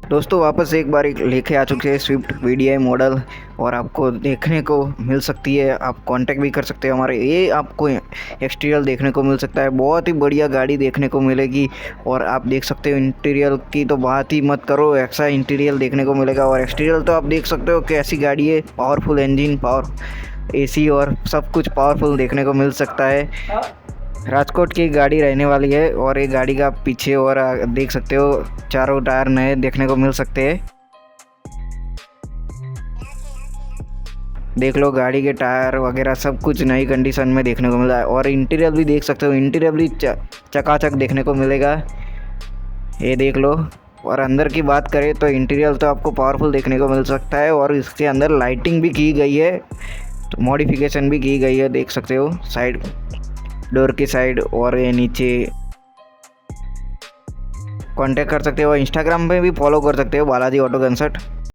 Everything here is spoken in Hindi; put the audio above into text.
दोस्तों वापस एक बार लेके आ चुके हैं स्विफ्ट वीडीआई मॉडल और आपको देखने को मिल सकती है। आप कांटेक्ट भी कर सकते हो हमारे। ये आपको एक्सटीरियर देखने को मिल सकता है, बहुत ही बढ़िया गाड़ी देखने को मिलेगी। और आप देख सकते हो इंटीरियर की तो बात ही मत करो, ऐसा इंटीरियर देखने को मिलेगा। और एक्सटीरियर तो आप देख सकते हो कैसी गाड़ी है, पावरफुल इंजन, पावर एसी और सब कुछ पावरफुल देखने को मिल सकता है। राजकोट की गाड़ी रहने वाली है। और ये गाड़ी का पीछे और देख सकते हो चारों टायर नए देखने को मिल सकते हैं। देख लो गाड़ी के टायर वगैरह सब कुछ नई कंडीशन में देखने को मिला है। और इंटीरियर भी देख सकते हो, इंटीरियर भी चकाचक देखने को मिलेगा, ये देख लो। और अंदर की बात करें तो इंटीरियर तो आपको पावरफुल देखने को मिल सकता है। और इसके अंदर लाइटिंग भी की गई है, तो मॉडिफिकेशन भी की गई है, देख सकते हो साइड डोर की साइड। और ये नीचे कांटेक्ट कर सकते हो, इंस्टाग्राम पे भी फॉलो कर सकते हो बालाजी ऑटो कंसर्ट।